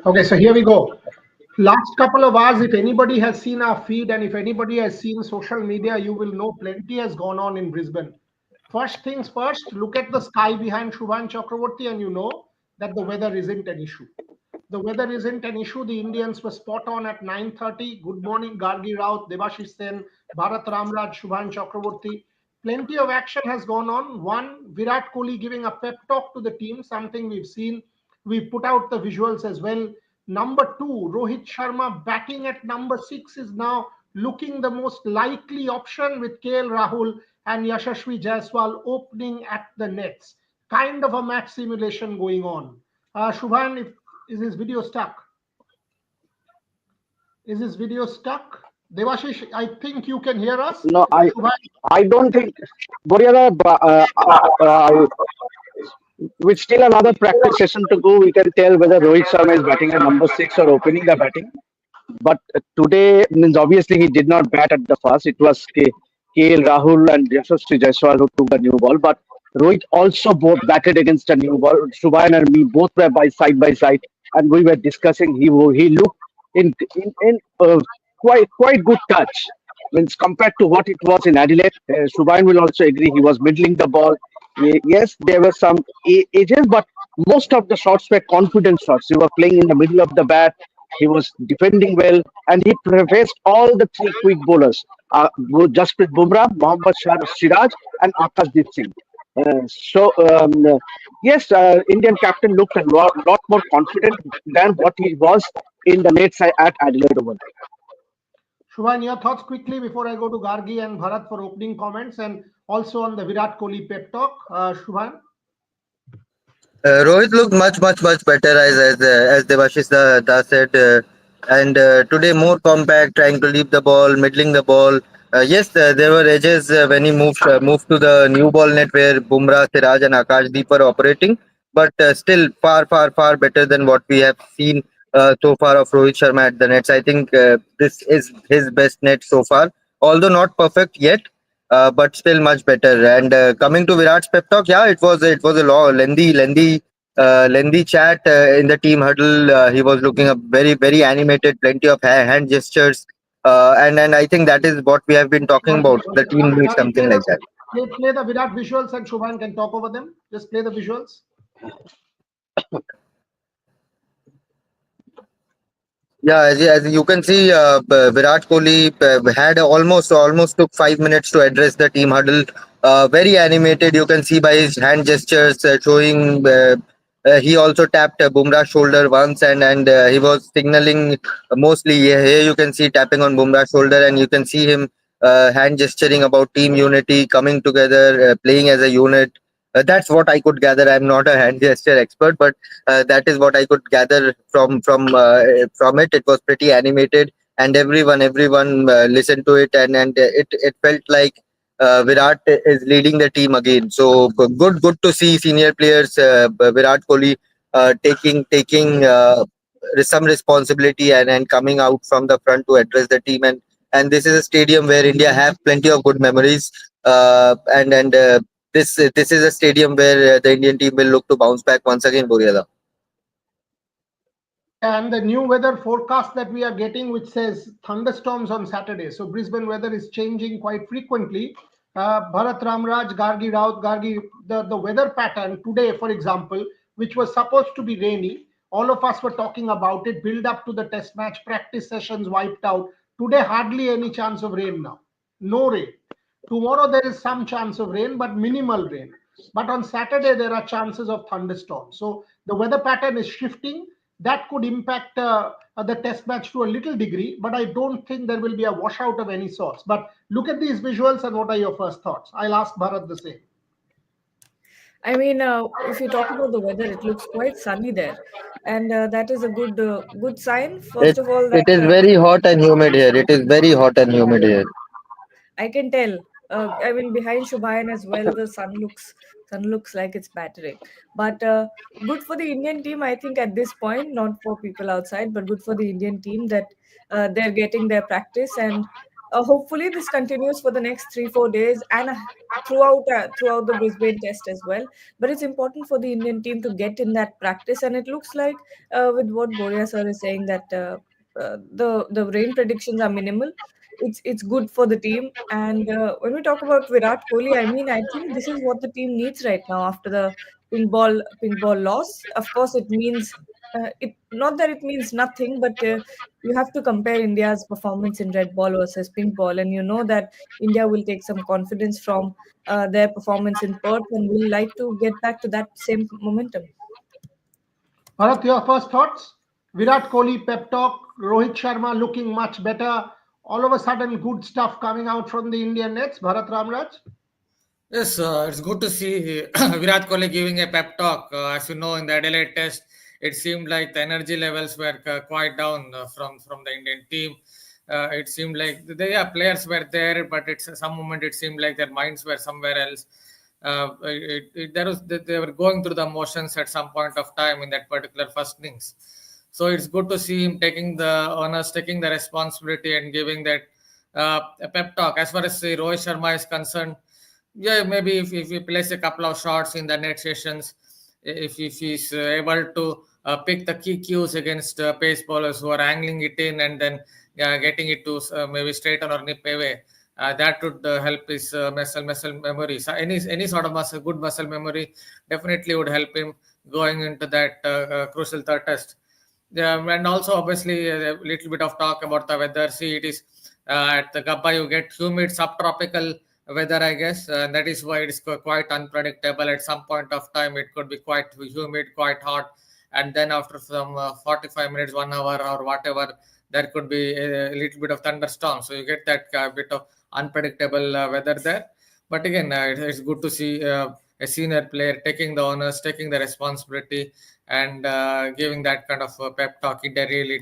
Okay, so here we go. Last couple of hours, if anybody has seen our feed and if anybody has seen social media, you will know plenty has gone on in Brisbane. First things first, look at the sky behind Shubhan Chakraborty and you know that the weather isn't an issue. The weather isn't an issue. The Indians were spot on at 9:30. Good morning, Gargi Raut, Devashish Sen, Bharat Ramraj, Shubhan Chakraborty. Plenty of action has gone on. One, Virat Kohli giving a pep talk to the team, something we've seen. We put out the visuals as well. Number two, Rohit Sharma batting at number 6 is now looking the most likely option with KL Rahul and Yashasvi Jaiswal opening at the nets. Kind of a match simulation going on. Shubhan, is this video stuck? Is this video stuck? Devashish, I think you can hear us. No, Shubhan, I don't think. Boryada, with still another practice session to go, we can tell whether Rohit Sharma is batting at number 6 or opening the batting. But today, means obviously he did not bat at the first. It was KL Rahul and Yashasvi Jaiswal who took the new ball. But Rohit also both batted against a new ball. Shubhayan and me both were by side, and we were discussing. He looked in quite good touch. Means compared to what it was in Adelaide, Shubhayan will also agree. He was middling the ball. Yes, there were some edges, but most of the shots were confident shots. He was playing in the middle of the bat. He was defending well, and he faced all the three quick bowlers: Jasprit Bumrah, Mohammad Siraj, and Akashdeep Singh. Yes, Indian captain looked a lot more confident than what he was in the nets at Adelaide Oval. Shubhan, your thoughts quickly before I go to Gargi and Bharat for opening comments and also on the Virat Kohli pep talk. Shubhan? Rohit looked much better as Devashish Da said, and today more compact, trying to leave the ball, middling the ball. Yes, there were edges when he moved to the new ball net where Bumrah, Siraj, and Akashdeep were operating, but still far better than what we have seen so far of Rohit Sharma at the nets. I think this is his best net so far, although not perfect yet. But still much better. And coming to Virat's pep talk, yeah, it was a lengthy chat in the team huddle. He was looking up very animated, plenty of hand gestures, and I think that is what we have been talking about. The team needs Gargi, something like that. play the Virat visuals and Shubhan can talk over them. Just play the visuals. Yeah, as you can see, Virat Kohli had almost took 5 minutes to address the team huddle. Very animated. You can see by his hand gestures showing. He also tapped Bumrah's shoulder once, and he was signaling mostly. Here you can see tapping on Bumrah's shoulder, and you can see him hand gesturing about team unity, coming together, playing as a unit. That's what I could gather. I'm not a hand gesture expert, but that is what I could gather from it. It was pretty animated, and everyone listened to it, and it felt like Virat is leading the team again. So good to see senior players, Virat Kohli taking some responsibility and coming out from the front to address the team. And this is a stadium where India have plenty of good memories. And this is a stadium where the Indian team will look to bounce back once again, Buriada. And the new weather forecast that we are getting, which says thunderstorms on Saturday. So Brisbane weather is changing quite frequently. Bharat Ramraj, Gargi Raut, Gargi, the weather pattern today, for example, which was supposed to be rainy, all of us were talking about it, build up to the test match, practice sessions wiped out. Today, hardly any chance of rain now. No rain. Tomorrow, there is some chance of rain, but minimal rain. But on Saturday, there are chances of thunderstorms. So the weather pattern is shifting. That could impact the test match to a little degree, but I don't think there will be a washout of any sorts. But look at these visuals and what are your first thoughts? I'll ask Bharat the same. I mean, if you talk about the weather, it looks quite sunny there, and that is a good sign. It First of all, it that is very hot and humid here. It is very hot and humid here. I can tell. I mean, behind Shubhayan as well, the sun looks like it's battering. But good for the Indian team, I think, at this point. Not for people outside, but good for the Indian team that they're getting their practice. And Hopefully, this continues for the next 3-4 days and throughout the Brisbane Test as well. But it's important for the Indian team to get in that practice, and it looks like with what Boria sir is saying that the rain predictions are minimal. It's good for the team. And when we talk about Virat Kohli, I mean, I think this is what the team needs right now after the pink ball loss. Of course, it means it not that it means nothing, but you have to compare India's performance in red ball versus pink ball, and you know that India will take some confidence from their performance in Perth and will like to get back to that same momentum. Bharat, your first thoughts? Virat Kohli pep talk, Rohit Sharma looking much better. All of a sudden, good stuff coming out from the Indian nets. Bharat Ramraj? Yes, it's good to see Virat Kohli giving a pep talk. As you know, in the Adelaide Test, it seemed like the energy levels were quite down from the Indian team. It seemed like players were there, but it's some moment it seemed like their minds were somewhere else. They were going through the motions at some point of time in that particular first innings. So it's good to see him taking the honors, taking the responsibility, and giving that a pep talk. As far as Rohit Sharma is concerned, yeah, maybe if he plays a couple of shots in the net sessions, if he's able to pick the key cues against pace bowlers who are angling it in and then getting it to maybe straight on or nip away, that would help his muscle memory. So any sort of good muscle memory definitely would help him going into that crucial third test. Yeah, and also obviously a little bit of talk about the weather. See, it is at the Gaba you get humid subtropical weather, I guess. That is why it is quite unpredictable. At some point of time, it could be quite humid, quite hot, and then after some 45 minutes, 1 hour, or whatever, there could be a little bit of thunderstorm. So you get that bit of unpredictable weather there. But again, it's good to see a senior player taking the honors, taking the responsibility, and giving that kind of pep talk. They really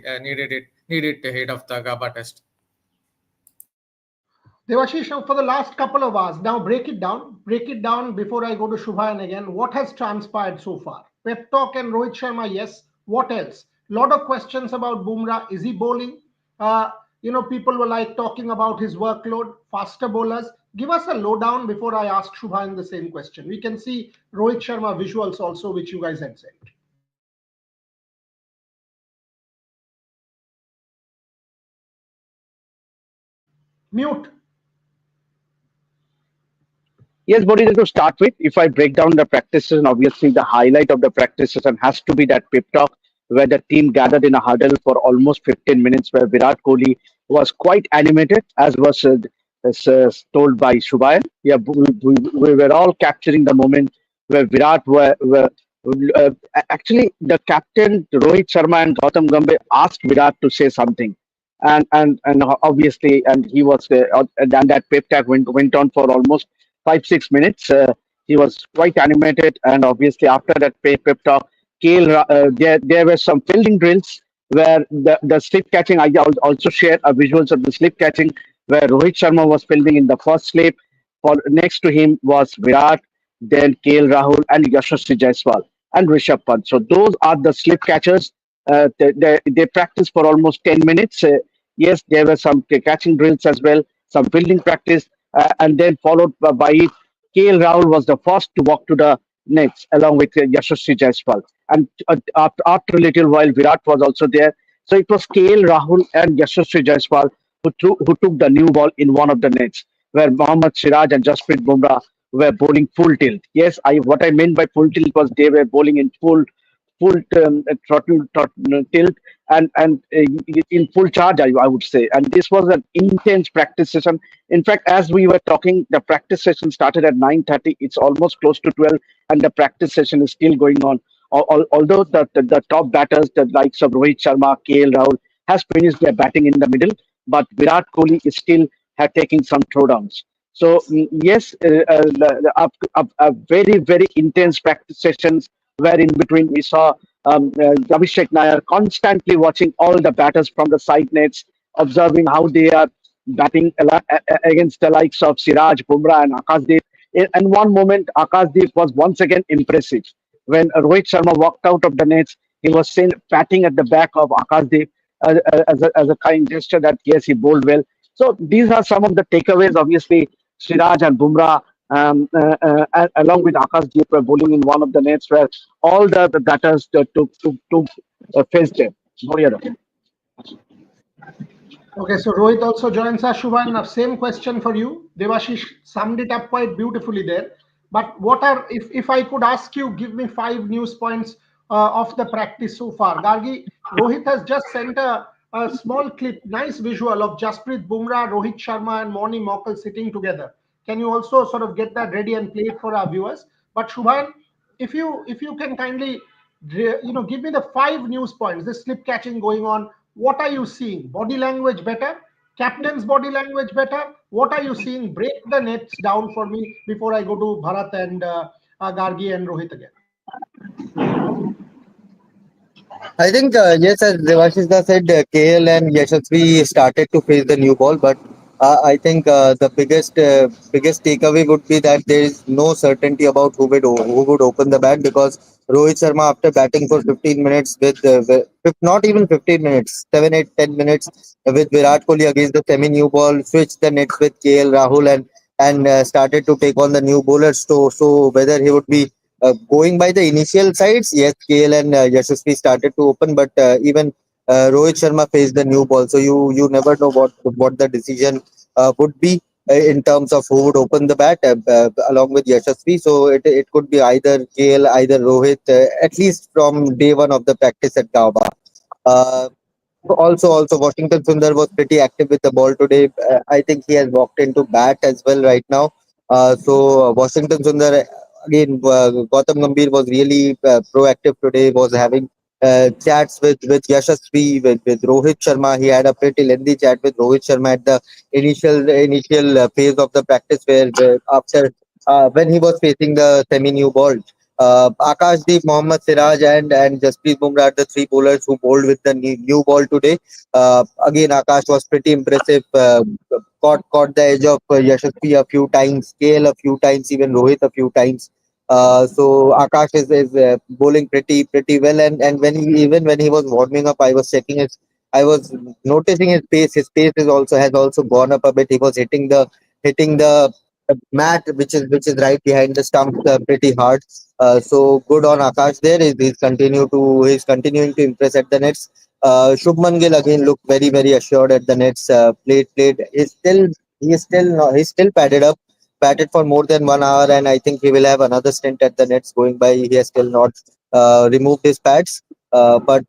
needed ahead of the Gaba test. Devashish, now for the last couple of hours, now break it down. Break it down before I go to Shubhayan again. What has transpired so far? Pep talk and Rohit Sharma, yes. What else? Lot of questions about Bumrah. Is he bowling? People were like talking about his workload, faster bowlers. Give us a lowdown before I ask Shubhayan the same question. We can see Rohit Sharma visuals also, which you guys had sent. Mute. Yes, but to start with, if I break down the practice session, obviously the highlight of the practice session has to be that pep talk where the team gathered in a huddle for almost 15 minutes, where Virat Kohli was quite animated, as told by Shubhayan. Yeah, we were all capturing the moment where uh, actually the captain Rohit Sharma and Gautam Gambhir asked Virat to say something. And obviously, and he was and that pep talk went on for almost 5-6 minutes. He was quite animated, and obviously after that pep talk, there were some fielding drills where the slip catching. Also shared visuals of the slip catching where Rohit Sharma was fielding in the first slip. For next to him was Virat, then KL Rahul and Yashasvi Jaiswal and Rishabh Pant. So those are the slip catchers. They practiced for almost 10 minutes. Yes, there were some catching drills as well, some fielding practice, and then followed by it. KL Rahul was the first to walk to the nets along with Yashasvi Jaiswal. And after a little while, Virat was also there. So it was KL Rahul and Yashasvi Jaiswal who took the new ball in one of the nets, where Mohammad Siraj and Jasprit Bumrah were bowling full tilt. Yes, what I meant by full tilt was they were bowling in full tilt and in full charge, I would say. And this was an intense practice session. In fact, as we were talking, the practice session started at 9:30. It's almost close to 12, and the practice session is still going on. Although the top batters, the likes of Rohit Sharma, KL Rahul, has finished their batting in the middle, but Virat Kohli is still taking some throwdowns. So yes, a very very intense practice sessions where in between we saw Abhishek Nair constantly watching all the batters from the side nets, observing how they are batting against the likes of Siraj, Bumrah, and Akashdeep. In one moment, Akashdeep was once again impressive. When Rohit Sharma walked out of the nets, he was seen patting at the back of Akashdeep as a kind gesture that yes, he bowled well. So these are some of the takeaways. Obviously, Siraj and Bumrah, along with Akash Deep, were bowling in one of the nets where all the batters to face them. Boriada. Okay, so Rohit also joins us. Shubhan, same question for you. Devashish summed it up quite beautifully there. But what are, if I could ask you, give me five news points of the practice so far. Gargi, Rohit has just sent a small clip, nice visual of Jasprit Bumrah, Rohit Sharma, and Moni Mokel sitting together. Can you also sort of get that ready and play it for our viewers? But Shubhan, if you can kindly give me the five news points, this slip catching going on, what are you seeing? Body language better, captain's body language better, what are you seeing? Break the nets down for me before I go to Bharat and Gargi and Rohit again. I think yes, as Devashishda said, KL and Yashasvi started to face the new ball, but I think the biggest takeaway would be that there is no certainty about who would open the bat, because Rohit Sharma, after batting for 15 minutes not even 15 minutes, 7, 8, 10 minutes with Virat Kohli against the semi new ball, switched the nets with KL Rahul and started to take on the new bowlers. So whether he would be going by the initial sides, yes, KL and Yashasvi started to open, but even Rohit Sharma faced the new ball, so you never know what the decision would be in terms of who would open the bat along with Yashasvi. So it could be either KL, either Rohit, at least from day one of the practice at Gaba. Uh, also, Washington Sundar was pretty active with the ball today. I think he has walked into bat as well right now. Washington Sundar again. Gautam Gambhir was really proactive today. Was having chats with Yashasvi, with Rohit Sharma. He had a pretty lengthy chat with Rohit Sharma at the initial phase of the practice, where after when he was facing the semi new ball. Akashdeep, Mohammad Siraj, and Jasprit Bumrah are the three bowlers who bowled with the new ball today. Again, Akash was pretty impressive. Caught the edge of Yashasvi a few times, KL a few times, even Rohit a few times. So Akash is bowling pretty well, and when he was warming up, I was noticing his pace. His pace has also gone up a bit. He was hitting the mat, which is right behind the stumps, pretty hard. So good on Akash there. He's continuing to impress at the nets. Shubman Gill again looked very assured at the nets. Played. He's still padded up. Batted for more than 1 hour, and I think he will have another stint at the nets going by. He has still not removed his pads. But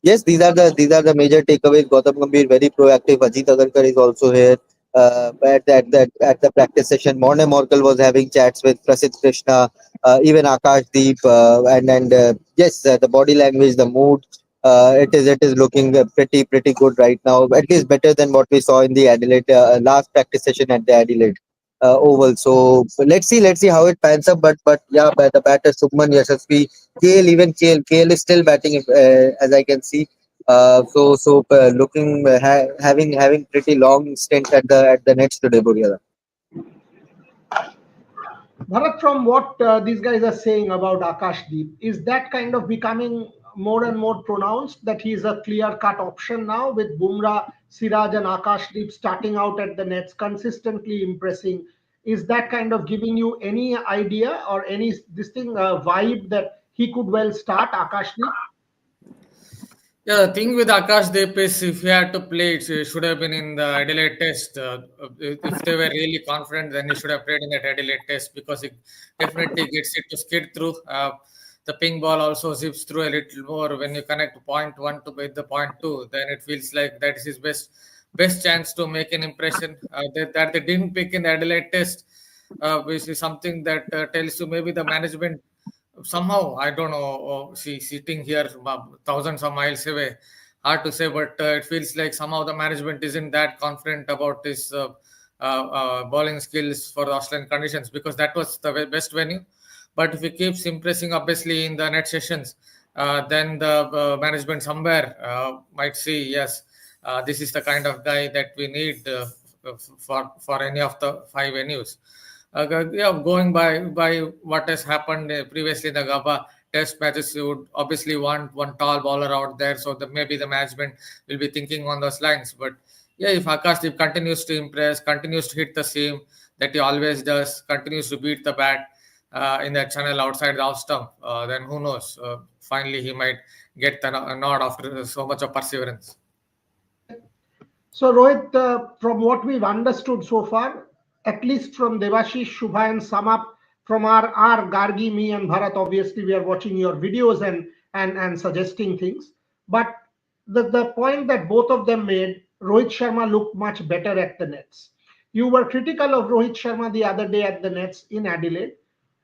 yes, these are the major takeaways. Gautam Gambhir very proactive. Ajit Agarkar is also here at the practice session. Morne Morkel was having chats with Prasidh Krishna, even Akash Deep, and yes, the body language, the mood, it is looking pretty good right now. At least better than what we saw in the Adelaide last practice session at the Adelaide Oval. So let's see how it pans up. But yeah, by the batter Subman Yashasvi, KL is still batting as I can see. Looking having pretty long stint at the nets today, Buriala. Bharat, from what these guys are saying about Akash Deep, is that kind of becoming more and more pronounced that he's a clear cut option now with Bumrah, Siraj, and Akash Deep starting out at the nets, consistently impressing? Is that kind of giving you any idea or any vibe that he could well start Akash Deep? Yeah, the thing with Akash Deep is if he had to play, it should have been in the Adelaide Test. If they were really confident, then he should have played in that Adelaide Test because it definitely gets it to skid through. The ping ball also zips through a little more when you connect point one to with the point two. Then it feels like that is his best chance to make an impression. That they didn't pick in the Adelaide Test, which is something that tells you maybe the management somehow I don't know. See, sitting here thousands of miles away, hard to say, but it feels like somehow the management isn't that confident about his bowling skills for the Australian conditions because that was the best venue. But if he keeps impressing, obviously in the net sessions, then the management somewhere might see yes, this is the kind of guy that we need for any of the five venues. Yeah, going by what has happened previously in the Gaba test matches, you would obviously want one tall bowler out there, so maybe the management will be thinking on those lines. But yeah, if Akash continues to impress, continues to hit the seam that he always does, continues to beat the bat in that channel outside the off stump, then who knows? Finally, he might get the nod after so much of perseverance. So, Rohit, from what we've understood so far, at least from Devashish, Shubha, and sum up from our Gargi, me, and Bharat, obviously, we are watching your videos and suggesting things. But the point that both of them made, Rohit Sharma looked much better at the nets. You were critical of Rohit Sharma the other day at the nets in Adelaide.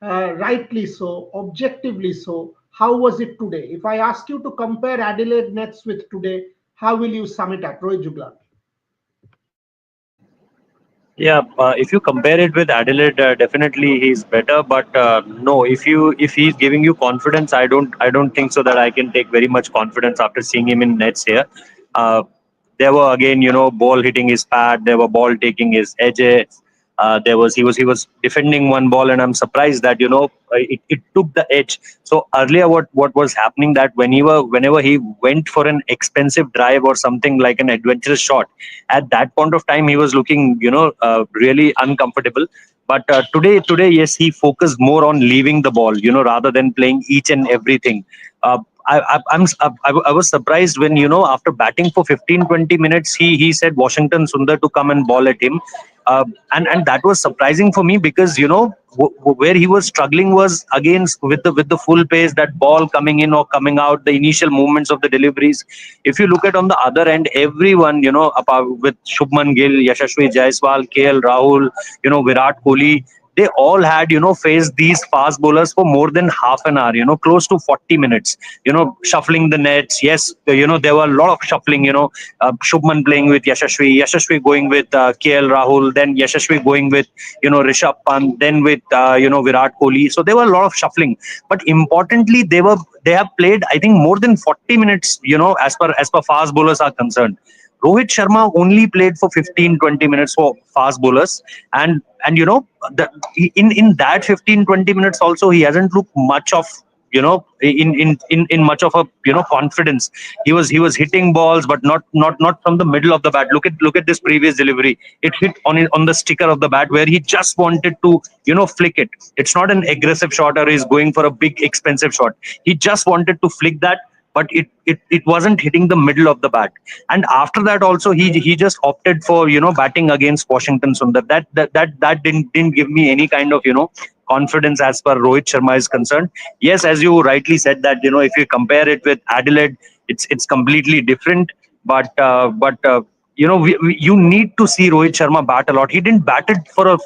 Rightly so, objectively so. How was it today? If I ask you to compare Adelaide nets with today, how will you sum it up, Rohit Juglar? Yeah, if you compare it with Adelaide, definitely he's better. But no, if he's giving you confidence, I don't think so that I can take very much confidence after seeing him in nets here. Uh, there were again, ball hitting his pad. There were ball taking his edges. He was defending one ball, and I'm surprised that it took the edge. So earlier, what was happening that whenever he went for an expensive drive or something like an adventurous shot, at that point of time he was looking really uncomfortable. But today, yes, he focused more on leaving the ball, rather than playing each and everything. uh, I was surprised when after batting for 15-20 minutes he said Washington Sundar to come and ball at him. And that was surprising for me because where he was struggling was against with the full pace, that ball coming in or coming out, the initial movements of the deliveries. If you look at on the other end, everyone apart with Shubman Gill, Yashasvi Jaiswal, KL Rahul, Virat Kohli, they all had faced these fast bowlers for more than half an hour, close to 40 minutes, shuffling the nets. Yes, there were a lot of shuffling. Shubman playing with Yashasvi going with KL Rahul, then Yashasvi going with Rishabh Pant, then with Virat Kohli. So there were a lot of shuffling, but importantly they have played, I think, more than 40 minutes, as per fast bowlers are concerned. Rohit Sharma only played for 15-20 minutes for fast bowlers, and in that 15-20 minutes also he hasn't looked much of in much of a confidence. He was hitting balls, but not from the middle of the bat. Look at this previous delivery. It hit on the sticker of the bat where he just wanted to flick it. It's not an aggressive shot or he's going for a big expensive shot. He just wanted to flick that, but it wasn't hitting the middle of the bat. And after that also he just opted for batting against Washington Sundar. That didn't give me any kind of confidence as far Rohit Sharma is concerned. Yes, as you rightly said that if you compare it with Adelaide, it's completely different. But you need to see Rohit Sharma bat a lot. He didn't bat it for a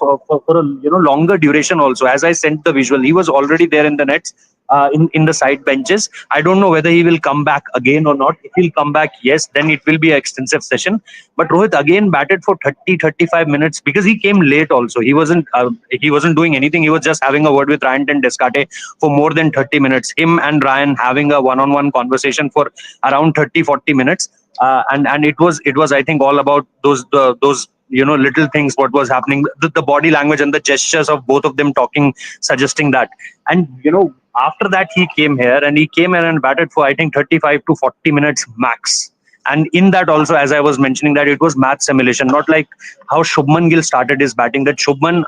longer duration also. As I sent the visual, he was already there in the nets, in the side benches. I don't know whether he will come back again or not. If he'll come back, yes, then it will be an extensive session. But Rohit again batted for 30-35 minutes because he came late also. He wasn't doing anything. He was just having a word with Ryan and Descarte for more than 30 minutes. Him and Ryan having a one-on-one conversation for around 30-40 minutes. And it was I think all about those little things, what was happening, the body language and the gestures of both of them talking, suggesting that. And after that he came here and batted for I think 35 to 40 minutes max. And in that also, as I was mentioning, that it was math simulation, not like how Shubman Gill started his batting. That Shubman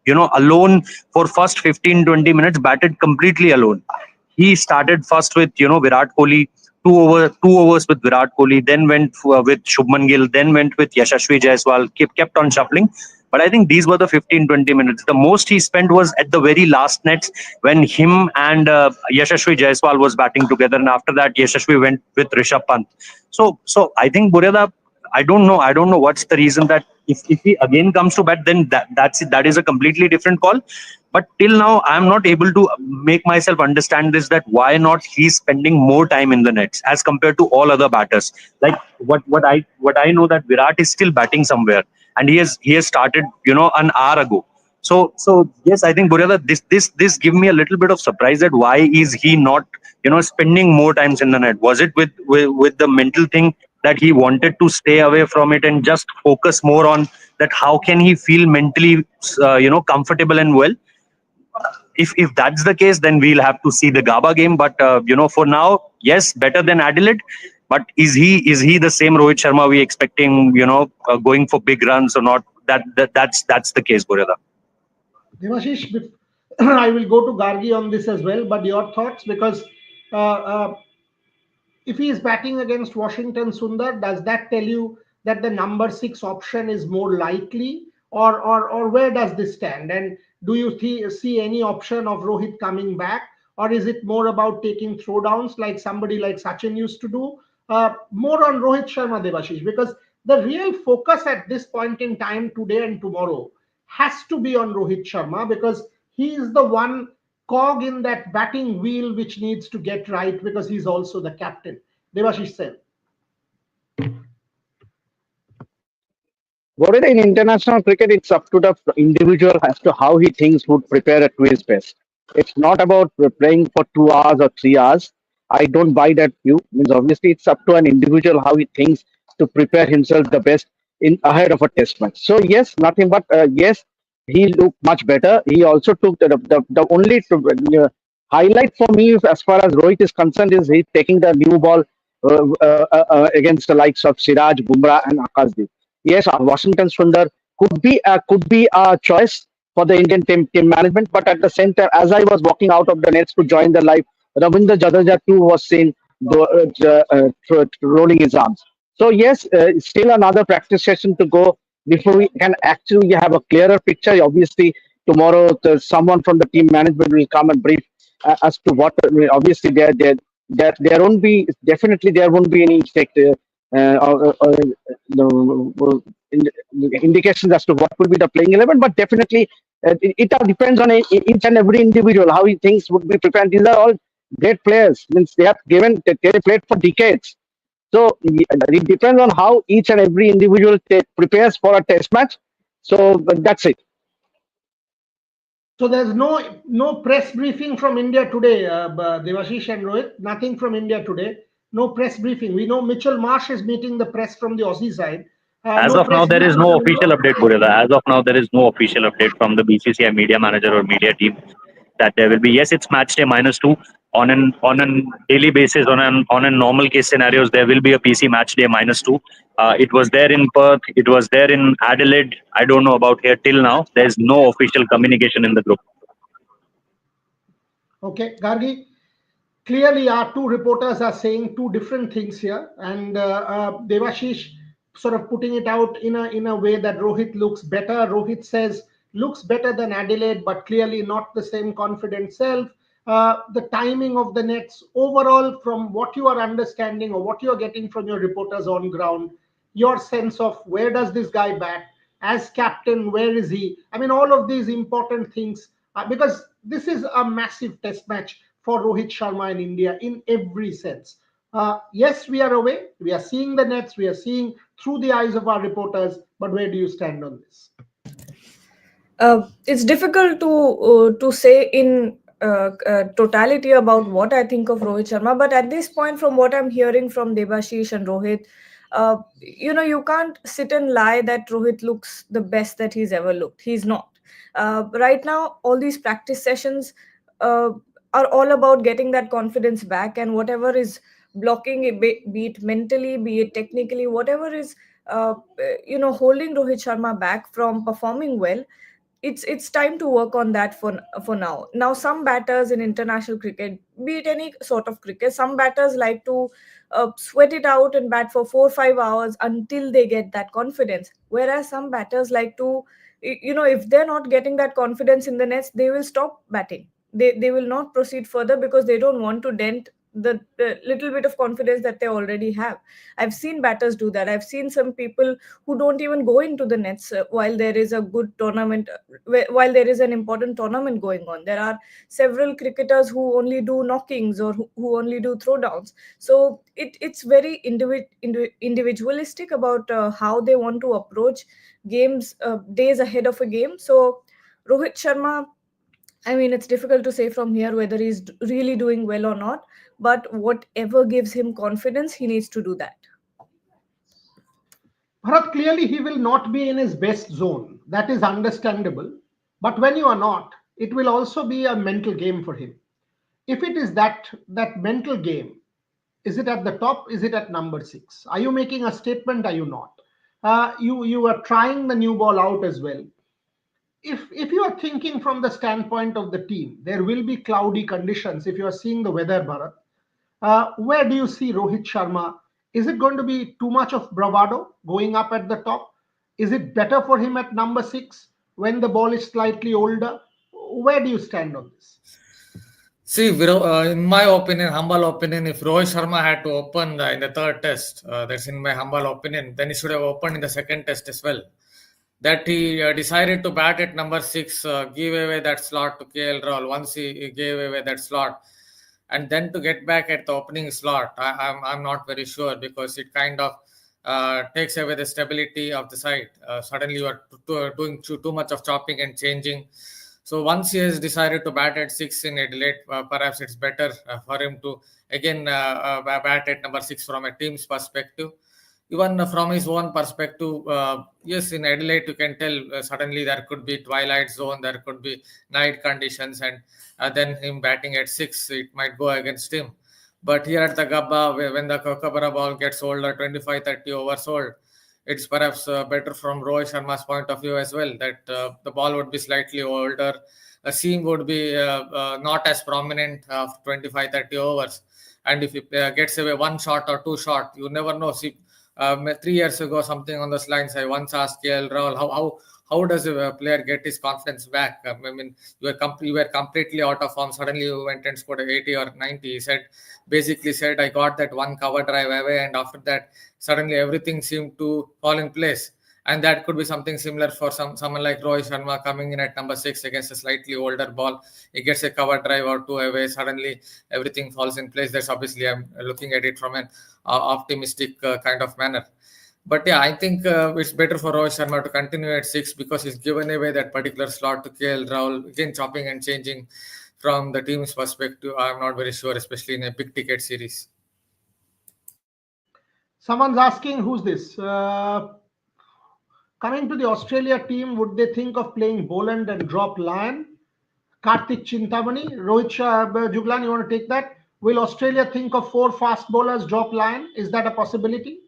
alone for first 15-20 minutes batted completely alone. He started first with Virat Kohli, two overs with Virat Kohli, then went with Shubman Gill, then went with Yashasvi Jaiswal, kept on shuffling. But I think these were the 15-20 minutes. The most he spent was at the very last nets when him and Yashasvi Jaiswal was batting together, and after that Yashasvi went with Rishabh Pant. So I think Bureda, I don't know what's the reason that if he again comes to bat, then that is a completely different call. But till now, I'm not able to make myself understand this, that why not he's spending more time in the nets as compared to all other batters. Like what I know, that Virat is still batting somewhere, and he has started an hour ago. So yes, I think Bureda, this give me a little bit of surprise that why is he not spending more times in the net? Was it with the mental thing that he wanted to stay away from it and just focus more on that? How can he feel mentally comfortable and well? If that's the case, then we'll have to see the Gaba game. But for now, yes, better than Adelaide. But is he the same Rohit Sharma we expecting? Going for big runs or not? That's the case, Burela. Devashish, I will go to Gargi on this as well, but your thoughts, because uh, uh, if he is batting against Washington Sundar, does that tell you that the number six option is more likely, or where does this stand? And do you see any option of Rohit coming back, or is it more about taking throwdowns like somebody like Sachin used to do? More on Rohit Sharma, Devashish, because the real focus at this point in time, today and tomorrow, has to be on Rohit Sharma, because he is the one cog in that batting wheel which needs to get right, because he's also the captain. Devashish said. What is in international cricket? It's up to the individual as to how he thinks would prepare to his best. It's not about playing for 2 hours or 3 hours. I don't buy that view. Means obviously it's up to an individual how he thinks to prepare himself the best in ahead of a test match. So yes, nothing but yes, he looked much better. He also took the only highlight for me as far as Rohit is concerned is he taking the new ball against the likes of Siraj, Bumrah, and Akashdeep. Yes, Washington Sundar could be a choice for the Indian team management, but at the same time, as I was walking out of the nets to join the live, Ravindra Jadeja too was seen rolling his arms. So yes, still another practice session to go before we can actually have a clearer picture. Obviously, tomorrow someone from the team management will come and brief as to what. I mean, obviously, there won't be definitely there won't be any indications as to what will be the playing 11, but definitely it all depends on each and every individual how he thinks would be prepared. These are all great players. Means they played for decades. So it depends on how each and every individual prepares for a test match. So that's it. So there's no press briefing from India today, Devashish and Rohit. Nothing from India today. No press briefing. We know Mitchell Marsh is meeting the press from the Aussie side. As No of now, press there is briefing no from official India. update, Burela. As of now, there is no official update from the BCCI media manager or media team that there will be. Yes, it's match day -2 on an daily basis. On a normal case scenarios, there will be a PC match day -2. It was there in Perth. It was there in Adelaide. I don't know about here till now. There is no official communication in the group. Okay, Gargi. Clearly our two reporters are saying two different things here, and Devashish sort of putting it out in a way that Rohit looks better. Rohit says looks better than Adelaide, but clearly not the same confident self. The timing of the nets overall, from what you are understanding or what you are getting from your reporters on ground, your sense of where does this guy bat as captain, where is he? I mean, all of these important things, because this is a massive test match for Rohit Sharma in India in every sense. Yes, we are away. We are seeing the nets. We are seeing through the eyes of our reporters. But where do you stand on this? It's difficult to say in totality about what I think of Rohit Sharma, but at this point, from what I'm hearing from Debashish and Rohit, you can't sit and lie that Rohit looks the best that he's ever looked. He's not. Right now, all these practice sessions uh, are all about getting that confidence back, and whatever is blocking it, be it mentally, be it technically, whatever is holding Rohit Sharma back from performing well, it's time to work on that for now. Now, some batters in international cricket, be it any sort of cricket, some batters like to sweat it out and bat for 4 or 5 hours until they get that confidence, whereas some batters like to, if they're not getting that confidence in the nets, they will stop batting. They will not proceed further because they don't want to dent the little bit of confidence that they already have. I've seen batters do that. I've seen some people who don't even go into the nets while there is a good tournament, while there is an important tournament going on. There are several cricketers who only do knockings or who only do throwdowns. So it's very individualistic about how they want to approach games days ahead of a game. So Rohit Sharma, I mean, it's difficult to say from here whether he's really doing well or not, but whatever gives him confidence, he needs to do that. Bharat, clearly he will not be in his best zone. That is understandable. But when you are not, it will also be a mental game for him. If it is that mental game, Is it at the top? Is it at number 6? Are you making a statement? Are you not? You are trying the new ball out as well. If you are thinking from the standpoint of the team, there will be cloudy conditions. If you are seeing the weather, Bharat, where do you see Rohit Sharma? Is it going to be too much of bravado going up at the top? Is it better for him at number 6 when the ball is slightly older? Where do you stand on this? See, in my opinion, humble opinion, if Rohit Sharma had to open in the third test, that's in my humble opinion, then he should have opened in the second test as well. That he decided to bat at number 6, give away that slot to KL Rahul once he gave away that slot, and then to get back at the opening slot, I'm not very sure, because it kind of takes away the stability of the side. Suddenly you are doing too much of chopping and changing. So once he has decided to bat at 6 in Adelaide, perhaps it's better for him to again bat at number 6 from a team's perspective. Even from his own perspective, yes, in Adelaide you can tell suddenly there could be twilight zone, there could be night conditions, and then him batting at 6, it might go against him. But here at the Gaba, when the Kookaburra ball gets older, 25-30 overs old, it's perhaps better from Rohit Sharma's point of view as well, that the ball would be slightly older, a seam would be not as prominent of 25-30 overs. And if he gets away one shot or two shot, you never know. See, 3 years ago, something on those lines, I once asked KL Rahul, how does a player get his confidence back? I mean, you were completely out of form. Suddenly you went and scored 80 or 90. He basically said, I got that one cover drive away, and after that, suddenly everything seemed to fall in place. And that could be something similar for someone like Rohit Sharma coming in at number 6 against a slightly older ball. He gets a cover drive or two away. Suddenly everything falls in place. That's obviously, I'm looking at it from an optimistic kind of manner. But yeah, I think it's better for Rohit Sharma to continue at 6, because he's given away that particular slot to KL Rahul. Again, chopping and changing from the team's perspective, I'm not very sure, especially in a big ticket series. Someone's asking, who's this? Coming to the Australia team, would they think of playing Boland and drop Lyon? Karthik Chintamani, Rohit Juglan, you want to take that? Will Australia think of 4 fast bowlers, drop Lyon? Is that a possibility?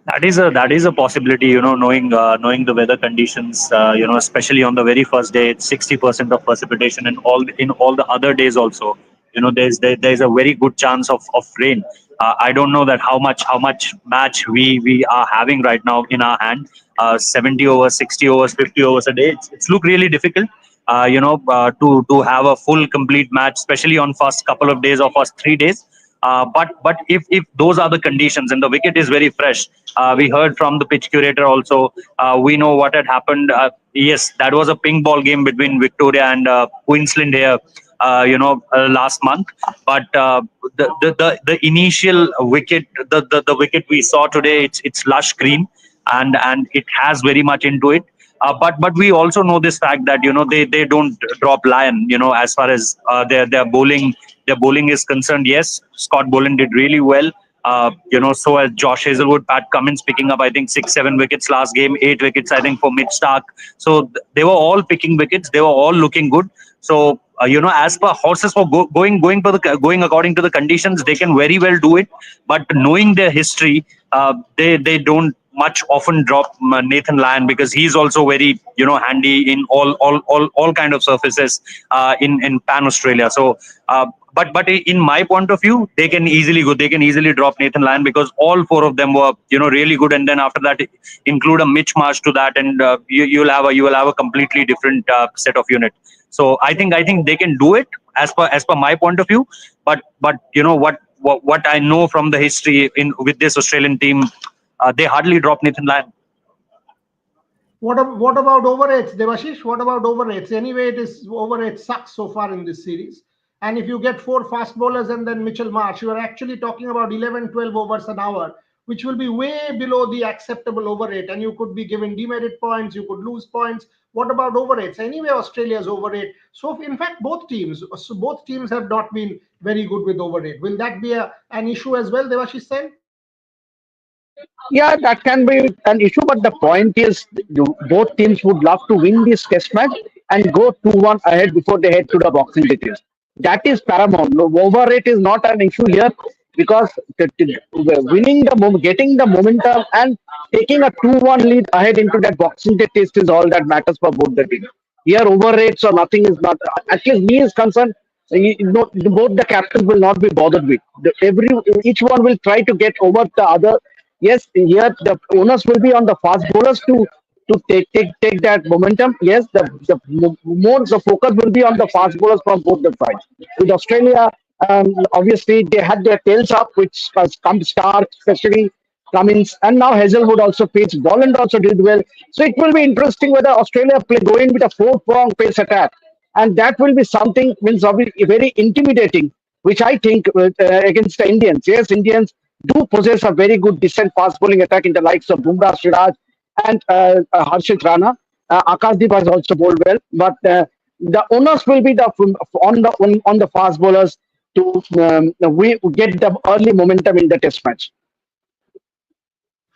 That is a possibility. Knowing the weather conditions. Especially on the very first day, it's 60% of precipitation, and all the other days also. There's a very good chance of rain. I don't know that how much match we are having right now in our hand. 70 overs, 60 overs, 50 overs a day. It's look really difficult. To have a full complete match, especially on first couple of days or first 3 days. But if those are the conditions and the wicket is very fresh, we heard from the pitch curator also. We know what had happened. Yes, that was a ping ball game between Victoria and Queensland here. Last month, but the initial wicket, the wicket we saw today, it's lush green, and it has very much into it. But we also know this fact that they don't drop Lyon. As far as their bowling is concerned. Yes, Scott Boland did really well. So as Josh Hazlewood, Pat Cummins picking up, I think 6-7 wickets last game, 8 wickets I think for Mitch Stark. So they were all picking wickets. They were all looking good. So as per horses for going according to the conditions, they can very well do it. But knowing their history, they don't much often drop Nathan Lyon, because he's also very handy in all kind of surfaces in Pan Australia. So but in my point of view, they can easily drop Nathan Lyon, because all 4 of them were really good, and then after that include a Mitch Marsh to that, and you will have a completely different set of unit. So I think they can do it as per my point of view. But what I know from the history with this Australian team, they hardly drop Nathan Lyon. What about over 8s, Devashish? What about over 8s? Anyway, over 8 sucks so far in this series. And if you get 4 fast bowlers and then Mitchell Marsh, you are actually talking about 11-12 overs an hour, which will be way below the acceptable over 8. And you could be given demerit points, you could lose points. What about over 8s? Anyway, Australia's over 8. So in fact, both teams have not been very good with over 8. Will that be an issue as well, Devashish said? Yeah, that can be an issue, but the point is, both teams would love to win this test match and go 2-1 ahead before they head to the Boxing Day test. That is paramount. No, overrate is not an issue here because winning getting the momentum and taking a 2-1 lead ahead into that boxing day test is all that matters for both the teams. Here, overrates or nothing is not. At least me is concerned. Both the captains will not be bothered with. Each one will try to get over the other. Yes, here the onus will be on the fast bowlers to take that momentum. Yes, more the focus will be on the fast bowlers from both the sides. With Australia, obviously they had their tails up, which has come Stark, especially Cummins, and now Hazelwood also pitched. Bolland also did well. So it will be interesting whether Australia play go in with a four-prong pace attack, and that will be something means obviously very intimidating. Which I think against the Indians. Yes, Indians do possess a very good decent fast bowling attack in the likes of Bumrah, Siraj, and Harshit Rana. Akashdeep has also bowled well, but the onus will be on the fast bowlers to we get the early momentum in the test match.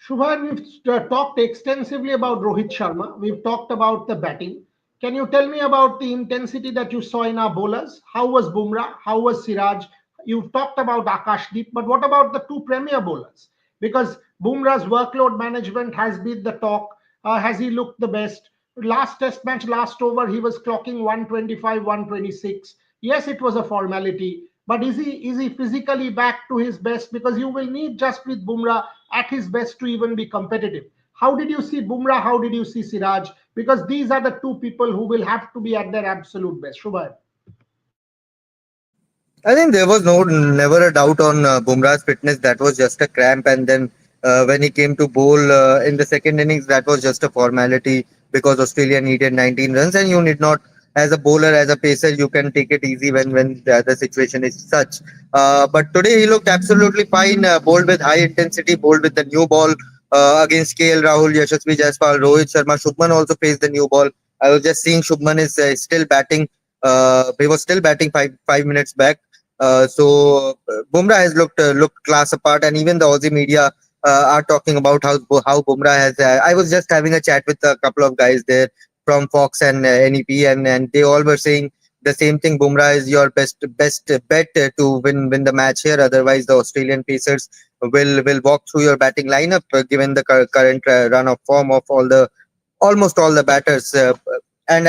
Shubhan, we've talked extensively about Rohit Sharma. We've talked about the batting. Can you tell me about the intensity that you saw in our bowlers? How was Bumrah? How was Siraj? You've talked about Akashdeep, but what about the two premier bowlers? Because Bumrah's workload management has been the talk. Has he looked the best? Last test match, last over, he was clocking 125, 126. Yes, it was a formality, but is he physically back to his best? Because you will need Jasprit Bumrah at his best to even be competitive. How did you see Bumrah? How did you see Siraj? Because these are the two people who will have to be at their absolute best. Shubhan. I think there was never a doubt on Bumrah's fitness. That was just a cramp, and then when he came to bowl in the second innings, that was just a formality because Australia needed 19 runs, and you need not, as a bowler, as a pacer, you can take it easy when the situation is such. But today he looked absolutely fine. Bowled with high intensity, bowled with the new ball against KL Rahul, Yashasvi Jaiswal, Rohit Sharma. Shubman also faced the new ball. I was just seeing Shubman is still batting. He was still batting five minutes back. Bumrah has looked class apart, and even the Aussie media are talking about how Bumrah has. I was just having a chat with a couple of guys there from Fox and NEP, and they all were saying the same thing. Bumrah is your best bet to win the match here. Otherwise, the Australian Pacers will walk through your batting lineup, given the current run of form of almost all the batters. And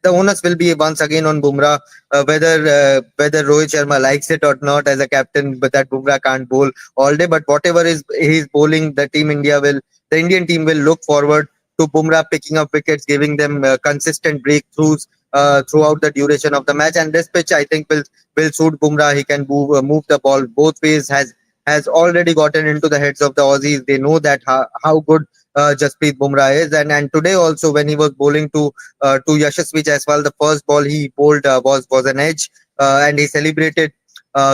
the onus will be once again on Bumrah, whether Rohit Sharma likes it or not as a captain, but that Bumrah can't bowl all day. But whatever is he's bowling, the Indian team will look forward to Bumrah picking up wickets, giving them consistent breakthroughs throughout the duration of the match. And this pitch, I think, will suit Bumrah. He can move the ball both ways. Has already gotten into the heads of the Aussies. They know that how good Jasprit Bumrah is, and today also when he was bowling to Yashasvi Jaiswal, the first ball he bowled was an edge, and he celebrated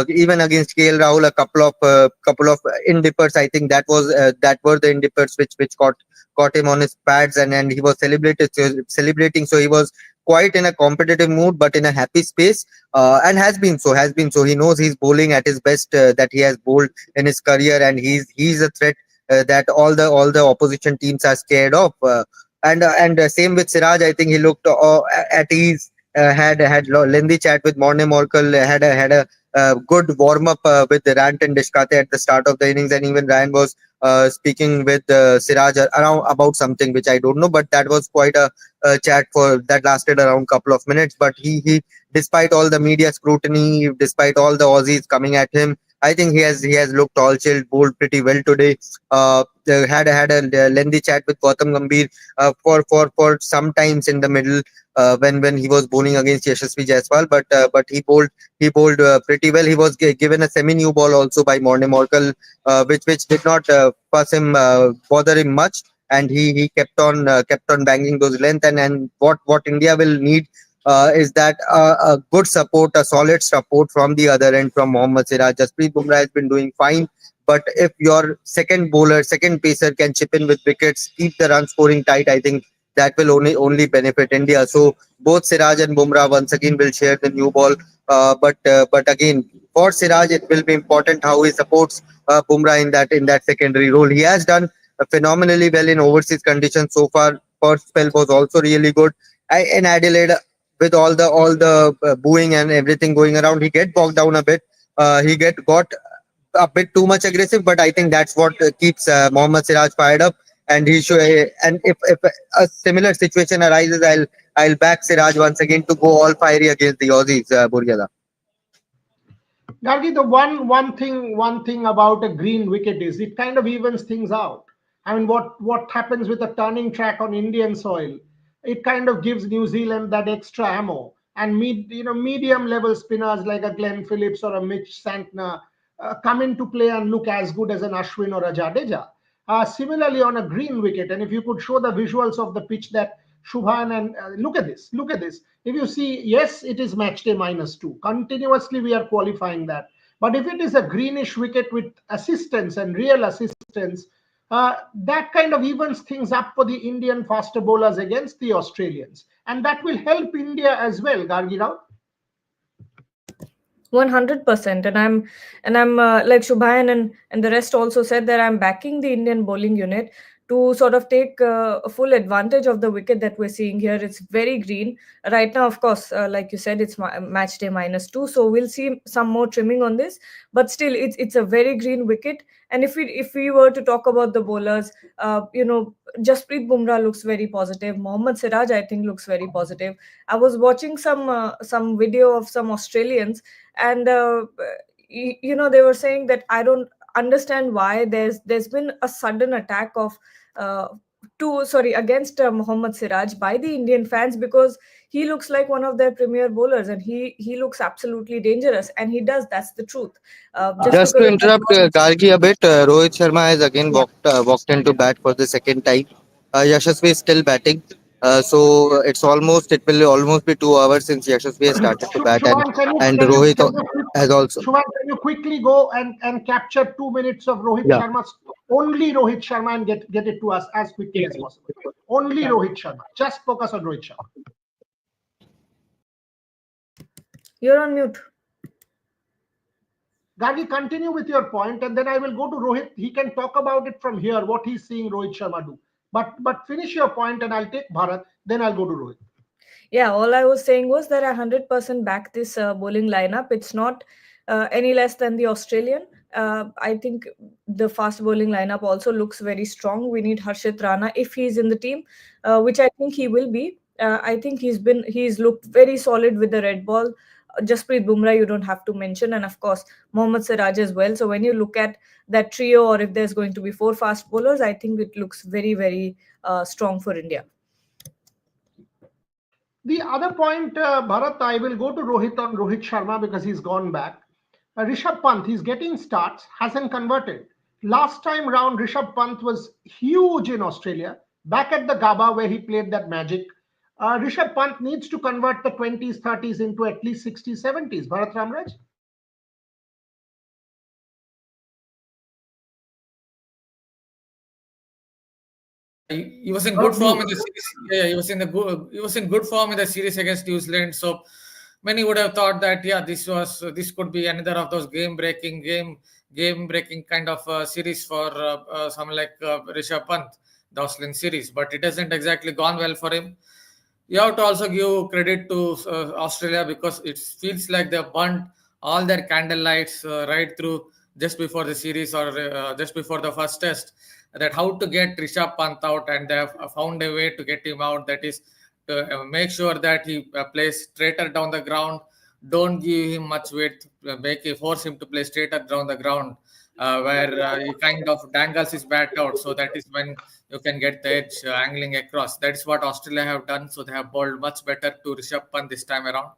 even against KL Rahul a couple of indippers. I think that were the indippers which caught him on his pads, and he was celebrating. So he was quite in a competitive mood, but in a happy space, and has been so. He knows he's bowling at his best that he has bowled in his career, and he's a threat that all the opposition teams are scared of. And same with Siraj. I think he looked at ease. Had lengthy chat with Morne Morkel. Had a good warm up with Rant and Deshkate at the start of the innings, and even Ryan was speaking with Siraj around about something which I don't know, but that was quite a chat for that lasted around couple of minutes. But he despite all the media scrutiny, despite all the Aussies coming at him, I think he has looked all chilled, bowled pretty well today. Had a lengthy chat with Gautam Gambhir for some times in the middle when he was bowling against Yashasvi Jaiswal, but he bowled pretty well. He was given a semi new ball also by Morne Morkel, which did not bother him much, and he kept on banging those length. And what India will need is that a good support, a solid support from the other end from Mohammad Siraj. Jasprit Bumrah has been doing fine, but if your second bowler, second pacer can chip in with wickets, keep the run scoring tight, I think that will only benefit India. So both Siraj and Bumrah once again will share the new ball. But again, for Siraj, it will be important how he supports Bumrah in that secondary role. He has done phenomenally well in overseas conditions so far. First spell was also really good. In Adelaide, with all the booing and everything going around, he get bogged down a bit. He got a bit too much aggressive, but I think that's what keeps Mohammad Siraj fired up. And he should. And if a similar situation arises, I'll back Siraj once again to go all fiery against the Aussies, Burjada. Gargi, the one thing about a green wicket is it kind of evens things out. I mean, what happens with a turning track on Indian soil? It kind of gives New Zealand that extra ammo, and medium level spinners like a Glenn Phillips or a Mitch Santner come into play and look as good as an Ashwin or a Jadeja. Similarly, on a green wicket, and if you could show the visuals of the pitch that Shubhan and look at this. If you see, yes, it is match day -2. Continuously, we are qualifying that. But if it is a greenish wicket with assistance and real assistance, that kind of evens things up for the Indian faster bowlers against the Australians, and that will help India as well, Gargi Rao. 100%. And I'm like Shubhayan and the rest also said that I'm backing the Indian bowling unit to sort of take full advantage of the wicket that we're seeing here. It's very green right now. Of course, like you said, it's match day -2, so we'll see some more trimming on this. But still, it's a very green wicket. And if we were to talk about the bowlers, Jasprit Bumrah looks very positive. Mohammad Siraj, I think, looks very positive. I was watching some video of some Australians, and they were saying that I don't understand why there's been a sudden attack of against Mohammad Siraj by the Indian fans, because he looks like one of their premier bowlers, and he looks absolutely dangerous, and he does. That's the truth. Just to because of that interrupt Gargi a bit, Rohit Sharma has again yeah. walked into bat for the second time. Yashasvi is still batting. So it will almost be 2 hours since Yashasvi has started to bat, Shubhan, can you and can you Rohit can you has also. Shubhan, can you quickly go and capture 2 minutes of Rohit Yeah. Sharma's only Rohit Sharma and get it to us as quickly as possible? Only Rohit Sharma. Just focus on Rohit Sharma. You're on mute. Gagi, continue with your point, and then I will go to Rohit. He can talk about it from here, what he's seeing Rohit Sharma do. But finish your point, and I'll take Bharat. Then I'll go to Rohit. Yeah, all I was saying was that I 100% back this bowling lineup. It's not any less than the Australian. I think the fast bowling lineup also looks very strong. We need Harshit Rana if he's in the team, which I think he will be. I think he's looked very solid with the red ball. Jasprit Bumrah, you don't have to mention, and of course Mohammad Siraj as well. So when you look at that trio, or if there's going to be 4 fast bowlers, I think it looks very, very strong for India. The other point, Bharat, I will go to Rohit on Rohit Sharma because he's gone back. Rishabh Pant, he's getting starts, hasn't converted. Last time round, Rishabh Pant was huge in Australia, back at the Gaba where he played that magic. Rishabh Pant needs to convert the 20s, 30s into at least 60s, 70s. Bharat Ramraj? He was in good form in the series. Yeah, he was in good form in the series against New Zealand. So many would have thought that this could be another of those game breaking kind of series for someone like Rishabh Pant, the Australian series. But it hasn't exactly gone well for him. You have to also give credit to Australia, because it feels like they burnt all their candle lights right through just before the series, or just before the first test, that how to get Rishabh Pant out, and they have found a way to get him out. That is to make sure that he plays straighter down the ground. Don't give him much weight. Force him to play straighter down the ground, where he kind of dangles his bat out. So that is when you can get the edge angling across. That is what Australia have done. So they have bowled much better to Rishabh Pant this time around.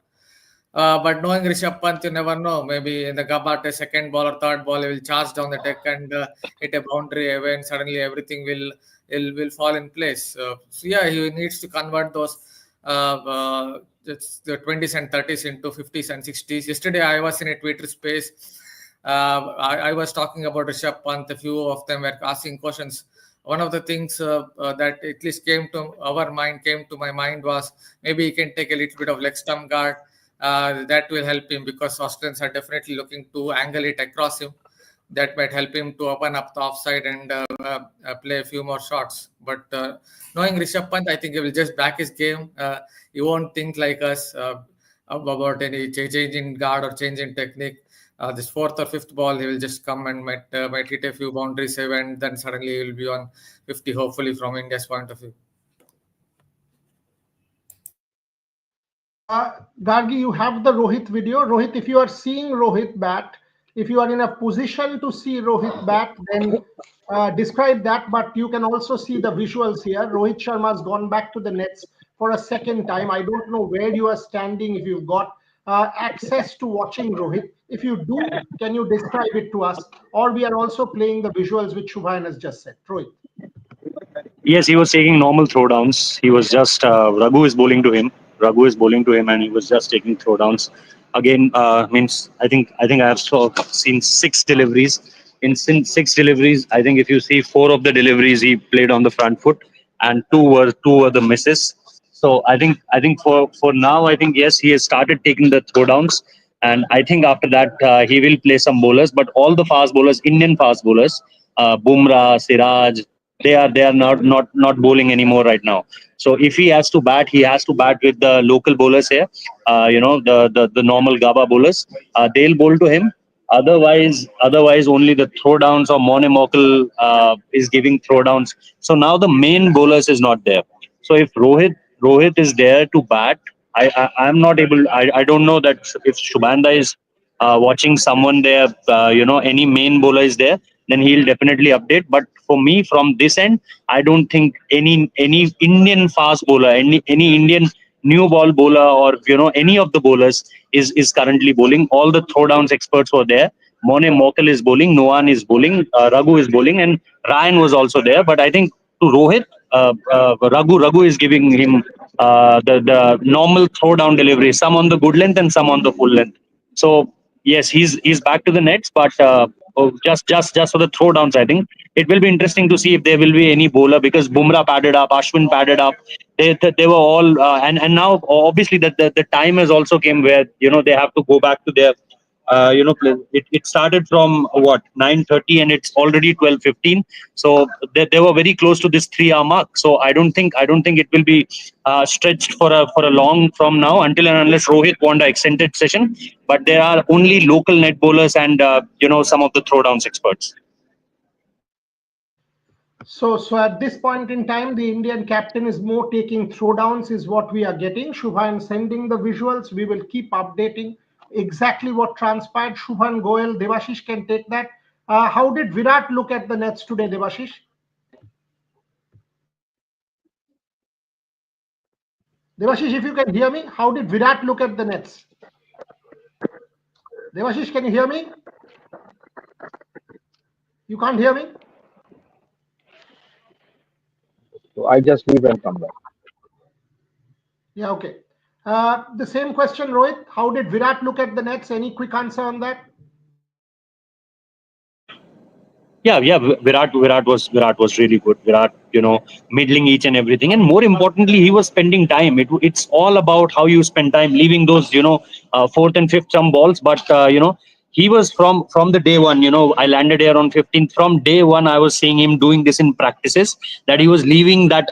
But knowing Rishabh Pant, you never know. Maybe in the Gaba, second ball or third ball, he will charge down the deck and hit a boundary away, and suddenly everything will fall in place. So yeah, he needs to convert those the 20s and 30s into 50s and 60s. Yesterday, I was in a Twitter space. I was talking about Rishabh Pant. A few of them were asking questions. One of the things that at least came to my mind was maybe he can take a little bit of leg stump guard. That will help him, because Australians are definitely looking to angle it across him. that might help him to open up the offside and play a few more shots. But knowing Rishabh Pant, I think he will just back his game. He won't think like us about any change in guard or change in technique. This fourth or fifth ball, he will just come and might hit a few boundary save, and then suddenly he will be on 50, hopefully from India's point of view. Gargi, you have the Rohit video. Rohit, if you are seeing Rohit bat, if you are in a position to see Rohit bat, then describe that. But you can also see the visuals here. Rohit Sharma has gone back to the nets for a second time. I don't know where you are standing, if you've got access to watching Rohit. If you do, can you describe it to us? Or we are also playing the visuals which Shubhayan has just said. Rohit. Yes, he was taking normal throwdowns. He was just Raghu is bowling to him. Raghu is bowling to him, and he was just taking throwdowns. Again, means I think I have seen 6 deliveries. In 6 deliveries, I think if you see 4 of the deliveries, he played on the front foot, and two were the misses. So I think for now, I think yes, he has started taking the throwdowns, and I think after that he will play some bowlers. But all the fast bowlers, Indian fast bowlers, Bumrah, Siraj, they are not bowling anymore right now. So if he has to bat, he has to bat with the local bowlers here. The normal Gaba bowlers. They'll bowl to him. Otherwise, only the throwdowns or Mone Mokal is giving throwdowns. So now the main bowlers is not there. So if Rohit is there to bat, I'm not able. I don't know that if Shubhanda is watching someone there, any main bowler is there, then he'll definitely update. But for me, from this end, I don't think any Indian fast bowler, any Indian new ball bowler, or any of the bowlers is currently bowling. All the throwdowns experts were there. Mone Mokal is bowling, Noan is bowling, Raghu is bowling, and Ryan was also there. But I think to Rohit, Raghu is giving him the normal throwdown delivery, some on the good length and some on the full length. So yes, he's back to the nets, but just for the throwdowns, I think it will be interesting to see if there will be any bowler, because Bumrah padded up, Ashwin padded up. They were all and now obviously the time has also came where they have to go back to their it started from what 9:30 and it's already 12:15. So they were very close to this 3 hour mark. So I don't think it will be stretched for a long from now, until and unless Rohit want an extended session. But there are only local net bowlers and some of the throwdowns experts. So at this point in time, the Indian captain is more taking throwdowns, is what we are getting. Shubhan sending the visuals. We will keep updating exactly what transpired. Shubhan Goel, Devashish can take that. How did Virat look at the nets today, Devashish? Devashish, if you can hear me, how did Virat look at the nets? Devashish, can you hear me? You can't hear me? So I just leave and come back. Yeah, okay. The same question, Rohit. How did Virat look at the nets? Any quick answer on that? Yeah. Virat was really good. Virat, middling each and everything, and more importantly, he was spending time. It's all about how you spend time, leaving those fourth and fifth jump balls. But he was from the day one. I landed here on 15th. From day one, I was seeing him doing this in practices. That he was leaving that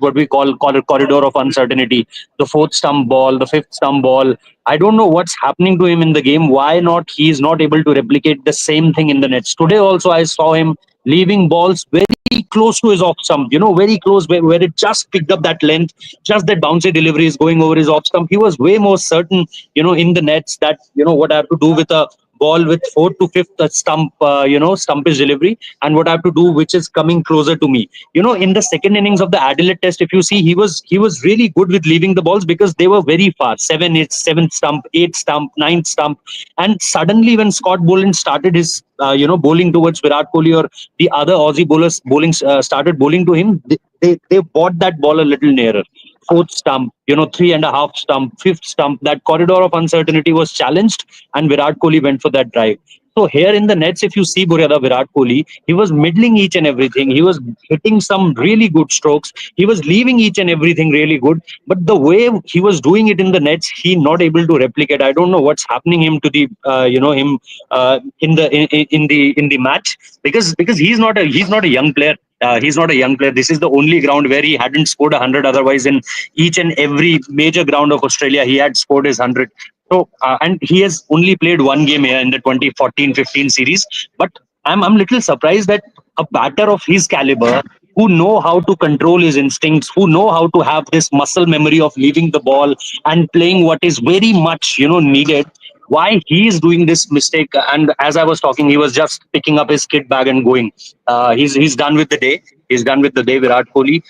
what we call corridor of uncertainty. The fourth stump ball, the fifth stump ball. I don't know what's happening to him in the game. Why not? He is not able to replicate the same thing in the nets. Today also, I saw him leaving balls very close to his off stump. Very close where it just picked up that length. Just that bouncy delivery is going over his off stump. He was way more certain, in the nets that what I have to do with a ball with fourth to fifth stumpage delivery, and what I have to do, which is coming closer to me. In the second innings of the Adelaide Test, if you see, he was really good with leaving the balls because they were very far. 7th stump, 8th stump, 9th stump, and suddenly when Scott Boland started his bowling towards Virat Kohli, or the other Aussie bowlers started bowling to him, they brought that ball a little nearer. Fourth stump, 3.5 stump, fifth stump, that corridor of uncertainty was challenged, and Virat Kohli went for that drive. So here in the nets, if you see Buryada Virat Kohli, he was middling each and everything. He was hitting some really good strokes. He was leaving each and everything really good. But the way he was doing it in the nets, he not able to replicate. I don't know what's happening him to the him in the match, because he's not a young player. He's not a young player. This is the only ground where he hadn't scored 100. Otherwise, in each and every major ground of Australia, he had scored his 100. So, and he has only played one game here in the 2014-15 series. But I'm little surprised that a batter of his caliber, who know how to control his instincts, who know how to have this muscle memory of leaving the ball and playing what is very much needed, why he is doing this mistake. And as I was talking, he was just picking up his kit bag and going. He's done with the day. He's done with the day. Virat Kohli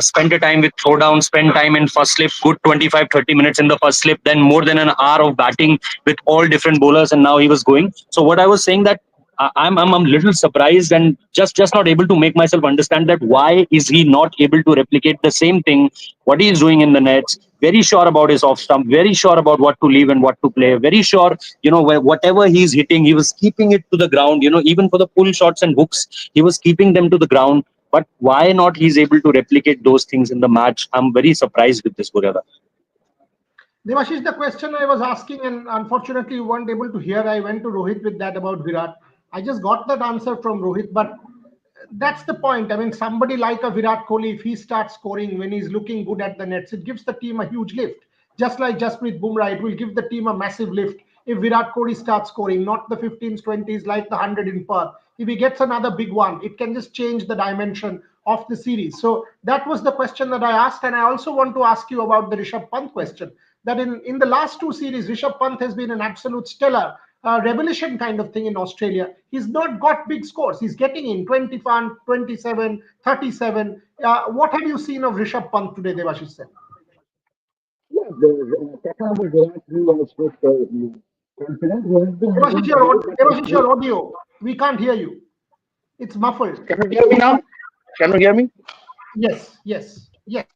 spent a time with throwdown, spent time in first slip, good 25-30 minutes in the first slip, then more than an hour of batting with all different bowlers, and now he was going. So what I was saying, that I'm a little surprised and just not able to make myself understand that why is he not able to replicate the same thing what he is doing in the nets. Very sure about his off stump, very sure about what to leave and what to play, very sure whatever he's hitting, he was keeping it to the ground. Even for the pull shots and hooks, he was keeping them to the ground. But why not he's able to replicate those things in the match? I'm very surprised with this, Buryada. Devashish, the question I was asking, and unfortunately you weren't able to hear, I went to Rohit with that about Virat. I just got that answer from Rohit, but that's the point. I mean, somebody like a Virat Kohli, if he starts scoring when he's looking good at the nets, it gives the team a huge lift. Just like Jasprit Bumrah, it will give the team a massive lift if Virat Kohli starts scoring, not the 15s, 20s like the 100 in Perth. If he gets another big one, it can just change the dimension of the series. So that was the question that I asked. And I also want to ask you about the Rishabh Pant question. That in the last two series, Rishabh Pant has been an absolute stellar revelation kind of thing in Australia. He's not got big scores. He's getting in 21, 27, 37. What have you seen of Rishabh Pant today, Devashish Sen? Yeah, talking about Virat, he was with confident. He has been having a very Devashish, good. your audio, we can't hear you. It's muffled. Can you hear me now? Can you hear me? Yes, yes, yes.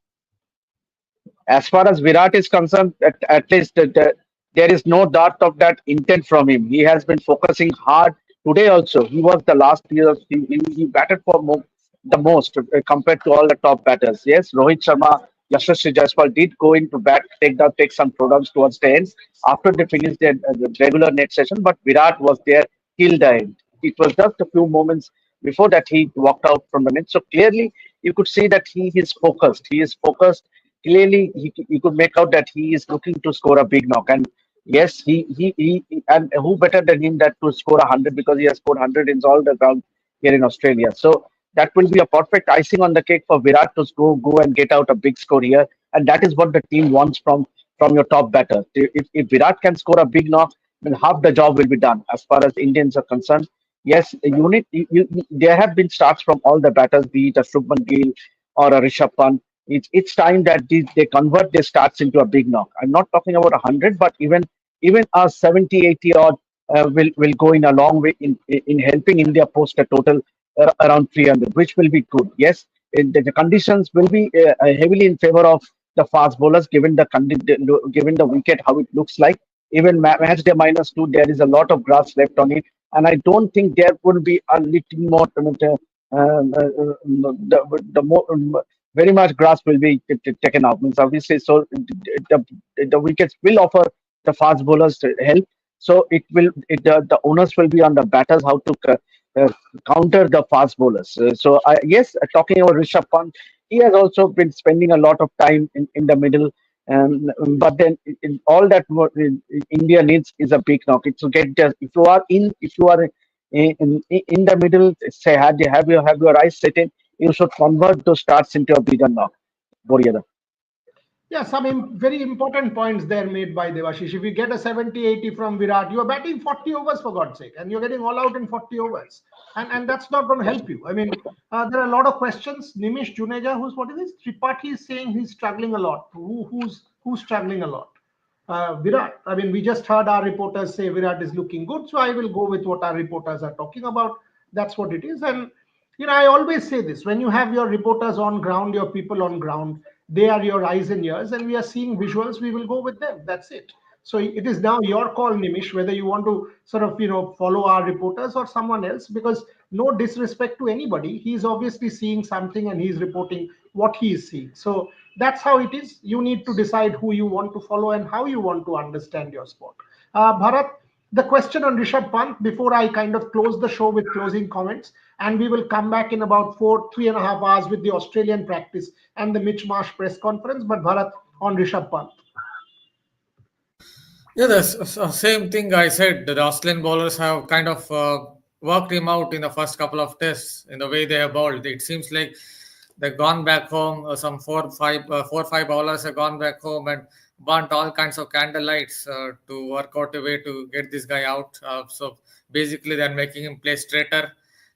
As far as Virat is concerned, at least there is no doubt of that intent from him. He has been focusing hard today also. He was the last year, he batted for the most compared to all the top batters. Yes, Rohit Sharma, Yashasvi Jaiswal did go into bat, take some throwdowns towards the end after they finished the regular net session, but Virat was there till the end. It was just a few moments before that he walked out from the net. So clearly, you could see that he is focused. He is focused. Clearly, you could make out that he is looking to score a big knock. And yes, and who better than him that to score 100, because he has scored 100 in all the ground here in Australia. So that will be a perfect icing on the cake for Virat to go and get out a big score here. And that is what the team wants from your top batter. If Virat can score a big knock, then half the job will be done as far as Indians are concerned. Yes, there have been starts from all the batters, be it a Shubman Gill or a Rishabh Pant. It's time that they convert their starts into a big knock. I'm not talking about 100, but even a 70, 80 odd will go in a long way in helping India post a total around 300, which will be good. Yes, the conditions will be heavily in favor of the fast bowlers, given the wicket how it looks like. Even match day -2, there is a lot of grass left on it, and I don't think there will be a little more. The more very much grass will be taken out. Means obviously, so the wickets will offer the fast bowlers help. So the onus will be on the batters how to uh, counter the fast bowlers. Yes, talking about Rishabh Pant, he has also been spending a lot of time in the middle. But then all that India needs is a big knock. It's to get just if you are in the middle, say have your eyes set in, you should convert those starts into a bigger knock. Boryada. Yeah, some very important points there made by Devashish. If you get a 70, 80 from Virat, you are batting 40 overs for God's sake, and you're getting all out in 40 overs. And that's not going to help you. I mean, there are a lot of questions. Nimish Juneja, what is this? Tripathi is saying he's struggling a lot. Who's struggling a lot? Virat. I mean, we just heard our reporters say Virat is looking good, so I will go with what our reporters are talking about. That's what it is. And I always say this: when you have your reporters on ground, your people on ground, they are your eyes and ears, and we are seeing visuals. We will go with them. That's it. So it is now your call, Nimish, whether you want to sort of follow our reporters or someone else. Because no disrespect to anybody, he's obviously seeing something and he's reporting what he is seeing. So that's how it is. You need to decide who you want to follow and how you want to understand your sport. Bharat, the question on Rishabh Pant before I kind of close the show with closing comments, and we will come back in about 3.5 hours with the Australian practice and the Mitch Marsh press conference. But Bharat, on Rishabh Pant. Yeah, the same thing I said. The Australian bowlers have kind of worked him out in the first couple of tests in the way they have bowled. It seems like they've gone back home. Some four or five bowlers have gone back home and burnt all kinds of candlelights to work out a way to get this guy out. So basically, they're making him play straighter,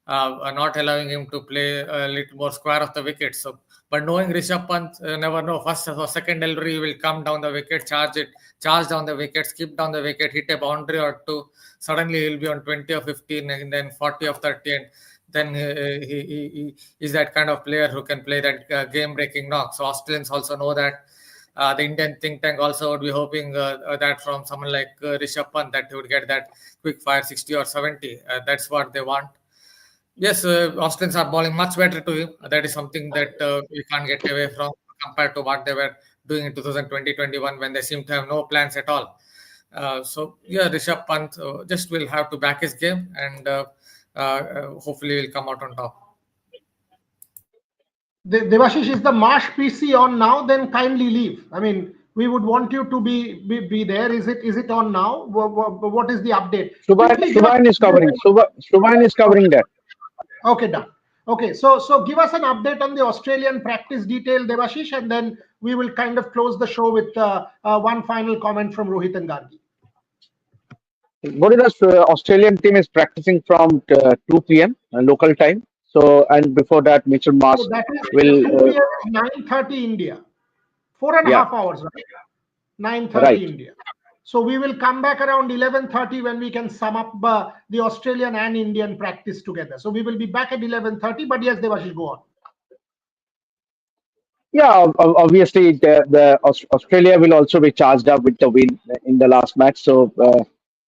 not allowing him to play a little more square of the wicket. So, but knowing Rishabh Pant, never know. First or second delivery will come down the wicket, charge down the wicket, skip down the wicket, hit a boundary or two. Suddenly he'll be on 20 or 15, and then 40 or 30, and then he is that kind of player who can play that game-breaking knock. So Australians also know that. The Indian think tank also would be hoping that from someone like Rishabh Pant that he would get that quick fire 60 or 70. That's what they want. Yes, Australians are bowling much better to him. That is something that we can't get away from compared to what they were doing in 2020-21 when they seem to have no plans at all. So yeah, Rishabh Pant just will have to back his game and hopefully will come out on top. Devashish, is the Marsh PC on now? Then kindly leave. I mean, we would want you to be there. Is it on now? What is the update? Subhain is covering. Subhain is covering that. Okay, done. Okay, so give us an update on the Australian practice detail, Devashish, and then we will kind of close the show with one final comment from Rohit and Gargi. Borida's Australian team is practicing from 2 p.m. Local time. So, and before that, Mitchell Marsh So that is will. 2 p.m. 9:30 India. 4.5 hours, right? 9:30 Right. India. So we will come back around 11:30 when we can sum up the Australian and Indian practice together. So we will be back at 11:30. But yes, Devashish, go on. Yeah, obviously, Australia will also be charged up with the win in the last match. So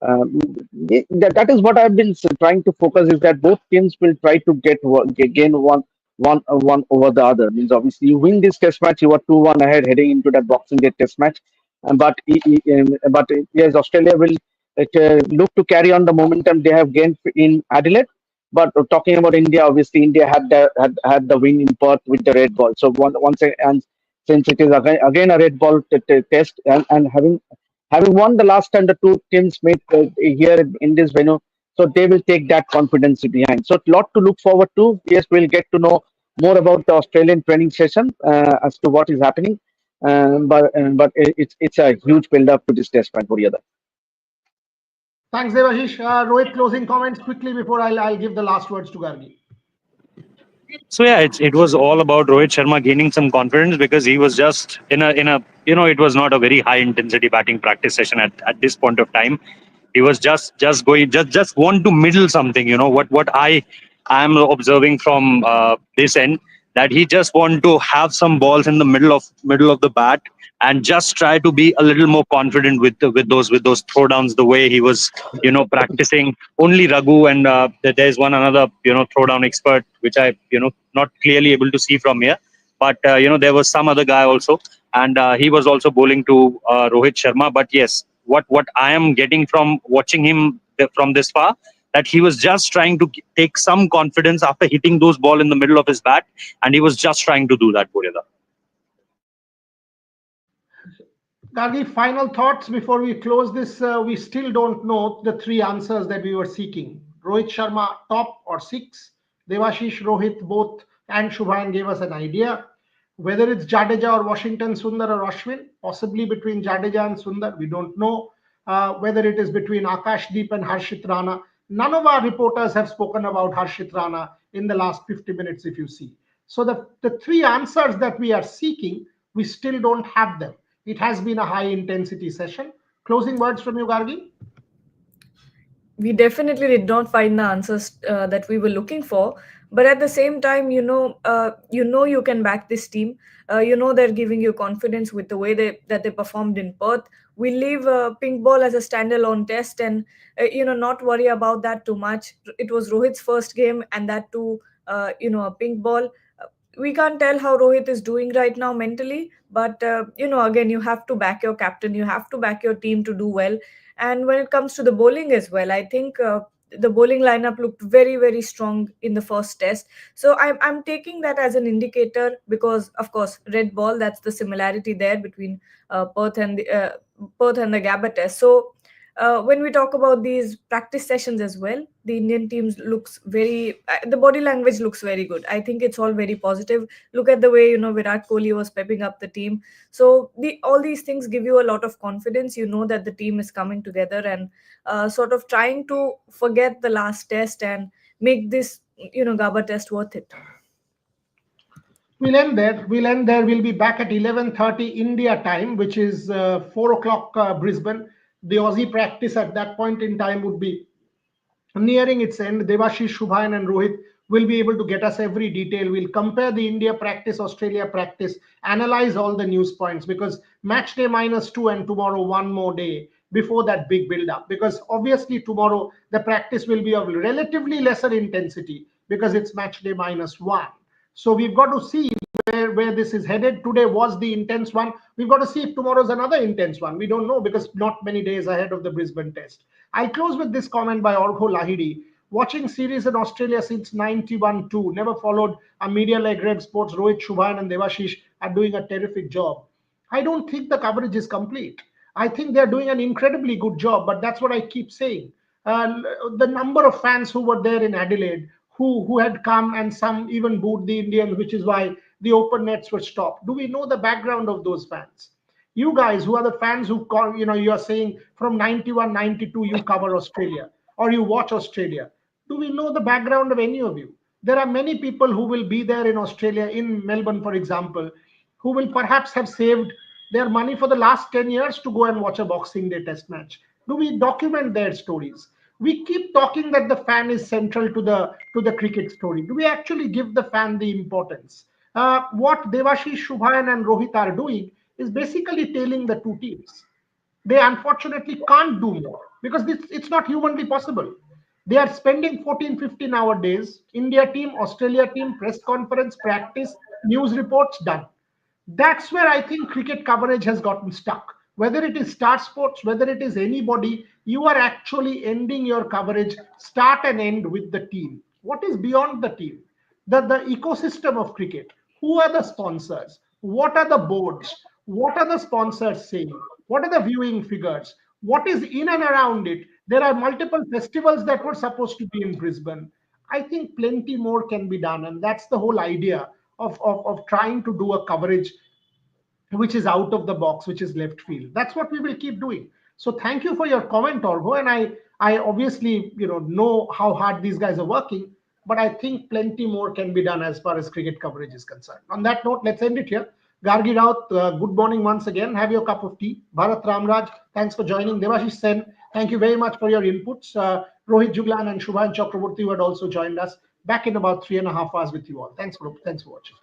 that is what I've been trying to focus is that both teams will try to gain one over the other. Means obviously you win this test match, you are 2-1 ahead heading into that Boxing Day test match. But yes, Australia will look to carry on the momentum they have gained in Adelaide. But talking about India, obviously India had the win in Perth with the red ball. So and since it is again a red ball test and having won the last time the two teams made here in this venue, so they will take that confidence behind. So a lot to look forward to. Yes, we'll get to know more about the Australian training session as to what is happening. But it's a huge build up to this test match for the other. Thanks, Devashish. Rohit, closing comments quickly before I'll give the last words to Gargi. So yeah, it was all about Rohit Sharma gaining some confidence because he was just in a it was not a very high intensity batting practice session at this point of time. He was just going just want to middle something. What I am observing from this end, that he just want to have some balls in the middle of the bat and just try to be a little more confident with those throwdowns, the way he was practicing. Only Raghu and there's one another throwdown expert which I not clearly able to see from here, but there was some other guy also, and he was also bowling to Rohit Sharma. But yes, what I am getting from watching him from this far, that he was just trying to take some confidence after hitting those ball in the middle of his bat, and he was just trying to do that, Purida. Gargi, final thoughts before we close this. We still don't know the three answers that we were seeking. Rohit Sharma, top or six. Devashish, Rohit, both, and Shubhan gave us an idea. Whether it's Jadeja or Washington Sundar or Ashwin, possibly between Jadeja and Sundar, we don't know. Whether it is between Akashdeep and Harshit Rana. None of our reporters have spoken about Harshit Rana in the last 50 minutes, if you see. So the three answers that we are seeking, we still don't have them. It has been a high intensity session. Closing words from you, Gargi? We definitely did not find the answers that we were looking for, but at the same time, you can back this team. They're giving you confidence with the way that they performed in Perth. We leave pink ball as a standalone test, and not worry about that too much. It was Rohit's first game, and that too, a pink ball. We can't tell how Rohit is doing right now mentally, but again, you have to back your captain, you have to back your team to do well. And when it comes to the bowling as well, I think the bowling lineup looked very, very strong in the first test. So I'm taking that as an indicator because, of course, red ball, that's the similarity there between Perth and the Gaba test. So when we talk about these practice sessions as well, the Indian teams looks the body language looks very good. I think it's all very positive. Look at the way Virat Kohli was pepping up the team. So all these things give you a lot of confidence. You know that the team is coming together and sort of trying to forget the last test and make this Gaba test worth it. We'll end there. We'll end there. We'll be back at 11:30 India time, which is 4 o'clock Brisbane. The Aussie practice at that point in time would be nearing its end. Devashish, Shubhan, and Rohit will be able to get us every detail. We'll compare the India practice, Australia practice, analyze all the news points because match day -2 and tomorrow one more day before that big build up. Because obviously tomorrow the practice will be of relatively lesser intensity because it's match day -1. So we've got to see where this is headed. Today was the intense one. We've got to see if tomorrow's another intense one. We don't know because not many days ahead of the Brisbane test. I'll close with this comment by Orgho Lahiri. Watching series in Australia since 91-2. Never followed a media like Rev Sports. Rohit, Shubhan and Devashish are doing a terrific job. I don't think the coverage is complete. I think they're doing an incredibly good job, but that's what I keep saying. The number of fans who were there in Adelaide, who had come and some even booed the Indians, which is why the open nets were stopped. Do we know the background of those fans? You guys who are the fans who call, you are saying from 91, 92, you cover Australia or you watch Australia. Do we know the background of any of you? There are many people who will be there in Australia, in Melbourne, for example, who will perhaps have saved their money for the last 10 years to go and watch a Boxing Day test match. Do we document their stories? We keep talking that the fan is central to the cricket story. Do we actually give the fan the importance? What Devashish, Shubhan, and Rohit are doing is basically tailing the two teams. They unfortunately can't do more because it's not humanly possible. They are spending 14, 15-hour days. India team, Australia team, press conference, practice, news reports done. That's where I think cricket coverage has gotten stuck. Whether it is Star Sports, whether it is anybody, you are actually ending your coverage start and end with the team. What is beyond the team? The ecosystem of cricket. Who are the sponsors? What are the boards? What are the sponsors saying? What are the viewing figures? What is in and around it? There are multiple festivals that were supposed to be in Brisbane. I think plenty more can be done, and that's the whole idea of trying to do a coverage which is out of the box, which is left field. That's what we will keep doing. So thank you for your comment, Orgo. And I obviously know how hard these guys are working, but I think plenty more can be done as far as cricket coverage is concerned. On that note, let's end it here. Gargi Raut, good morning once again. Have your cup of tea. Bharat Ramraj, thanks for joining. Devashish Sen, thank you very much for your inputs. Rohit Juglan and Shubhan Chakraborty who had also joined us. Back in about 3.5 hours with you all. Thanks for watching.